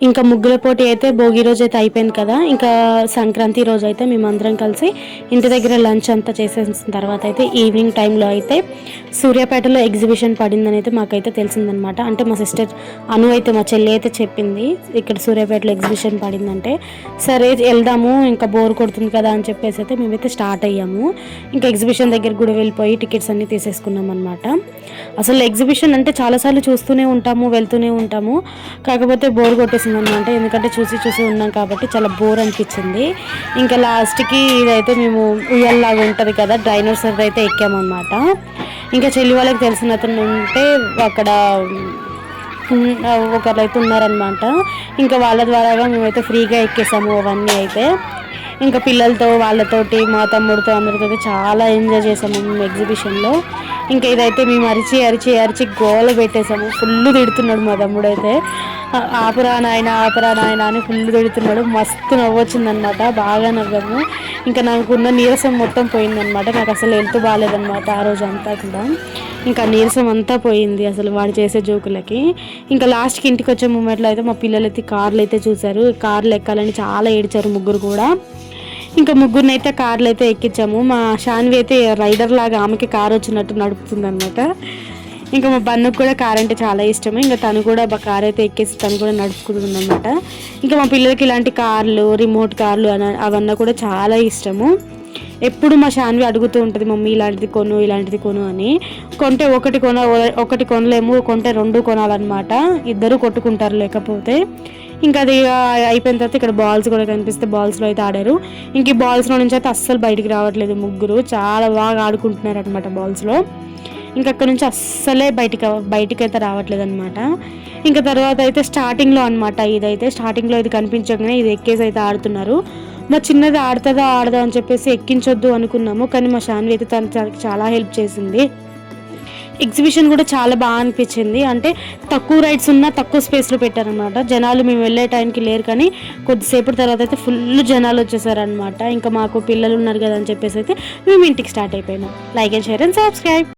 ఇంకా ముగ్గుల పోటీ అయితే భోగి రోజు అయితే అయిపోయింది కదా. ఇంకా సంక్రాంతి రోజు అయితే మేమందరం కలిసి ఇంటి దగ్గర లంచ్ అంతా చేసేసిన తర్వాత అయితే ఈవినింగ్ టైంలో అయితే సూర్యాపేటలో ఎగ్జిబిషన్ పడిందని అయితే మాకైతే తెలిసిందనమాట. అంటే మా సిస్టర్ అను అయితే, మా చెల్లి అయితే చెప్పింది ఇక్కడ సూర్యాపేటలో ఎగ్జిబిషన్ పడిందంటే. సరే వెళ్దాము, ఇంకా బోర్ కొడుతుంది కదా అని చెప్పేసి అయితే మేమైతే స్టార్ట్ అయ్యాము. ఇంకా ఎగ్జిబిషన్ దగ్గర కూడా వెళ్ళిపోయి టికెట్స్ అన్నీ తీసేసుకున్నాం అనమాట. అసలు ఎగ్జిబిషన్ అంటే చాలాసార్లు చూస్తూనే ఉంటాము, వెళ్తూనే ఉంటాము. కాకపోతే బోర్ కొట్టేసింది అనమాట. ఎందుకంటే చూసి చూసి ఉన్నాం కాబట్టి చాలా బోర్ అనిపించింది. ఇంకా లాస్ట్కి ఇదైతే మేము ఉయ్యాలలాగా ఉంటుంది కదా, డైనోసార్ అయితే ఎక్కామన్నమాట. ఇంకా చెల్లి వాళ్ళకి తెలిసిన అతను ఉంటే అక్కడ ఒకరైతే ఉన్నారనమాట. ఇంకా వాళ్ళ ద్వారాగా మేమైతే ఫ్రీగా ఎక్కేసాము అవన్నీ అయితే. ఇంకా పిల్లలతో వాళ్ళతోటి మా తమ్ముడితో అందరితో చాలా ఎంజాయ్ చేసాము మేము ఎగ్జిబిషన్లో. ఇంకా ఇదైతే మేము అరిచి అరిచి అరిచి గోల పెట్టేసాము. ఫుల్ తిడుతున్నాడు మా తమ్ముడు అయితే, ఆపురా నాయన ఆపురా నాయన అని ఫుల్ తిడుతున్నాడు. మస్తు నవ్వొచ్చిందనమాట, బాగా నవ్వాము. ఇంకా నాకున్న నీరసం మొత్తం పోయిందనమాట. నాకు అసలు హెల్త్ బాగాలేదనమాట ఆ రోజు అంతా కూడా. ఇంకా నీరసం అంతా పోయింది అసలు వాడు చేసే జోకులకి. ఇంకా లాస్ట్కి ఇంటికి వచ్చే మూమెంట్లో అయితే మా పిల్లలు అయితే కార్లు అయితే చూశారు. కార్లు ఎక్కాలని చాలా ఏడ్చారు ముగ్గురు కూడా. ఇంకా ముగ్గురిని అయితే కార్లు అయితే ఎక్కించాము. మా షాన్వి అయితే రైడర్ లాగా ఆమెకి కార్ వచ్చినట్టు నడుపుతుంది అనమాట. ఇంకా మా బన్నుకు కూడా కార్ అంటే చాలా ఇష్టము. ఇంకా తను కూడా కార్ అయితే ఎక్కేసి తను కూడా నడుపుకుంటుంది అనమాట. ఇంకా మా పిల్లలకి ఇలాంటి కార్లు, రిమోట్ కార్లు అవన్నీ కూడా చాలా ఇష్టము. ఎప్పుడు మా షాన్వి అడుగుతూ ఉంటుంది, మమ్మీ ఇలాంటిది కొను ఇలాంటిది కొను అని. కొంటే ఒకటి కొనలేము, కొంటే 2 కొనాలన్నమాట. ఇద్దరు కొట్టుకుంటారు లేకపోతే. ఇంకా అది అయిపోయిన తర్వాత ఇక్కడ బాల్స్ కూడా కనిపిస్తే బాల్స్లో అయితే ఆడారు. ఇంక ఈ బాల్స్లో నుంచి అయితే అస్సలు బయటికి రావట్లేదు ముగ్గురు, చాలా బాగా ఆడుకుంటున్నారు అనమాట బాల్స్లో. ఇంకా అక్కడ నుంచి అస్సలే బయటికి అయితే రావట్లేదు అనమాట. ఇంకా తర్వాత అయితే స్టార్టింగ్లో అనమాట, ఇదైతే స్టార్టింగ్లో ఇది కనిపించగానే ఇది ఎక్కేసి అయితే ఆడుతున్నారు. మా చిన్నది ఆడదా అని చెప్పేసి ఎక్కించొద్దు అనుకున్నాము, కానీ మా షాన్వి అయితే తనకి చాలా హెల్ప్ చేసింది. ఎగ్జిబిషన్ కూడా చాలా బాగా అనిపించింది. అంటే తక్కువ రైడ్స్ ఉన్నా తక్కువ స్పేస్లో పెట్టారనమాట. జనాలు మేము వెళ్ళే టైంకి లేరు, కానీ కొద్దిసేపటి తర్వాత అయితే ఫుల్ జనాలు వచ్చేసారనమాట. ఇంకా మాకు పిల్లలు ఉన్నారు కదా అని చెప్పేసి అయితే మేము ఇంటికి స్టార్ట్ అయిపోయినాం. Like and share and subscribe.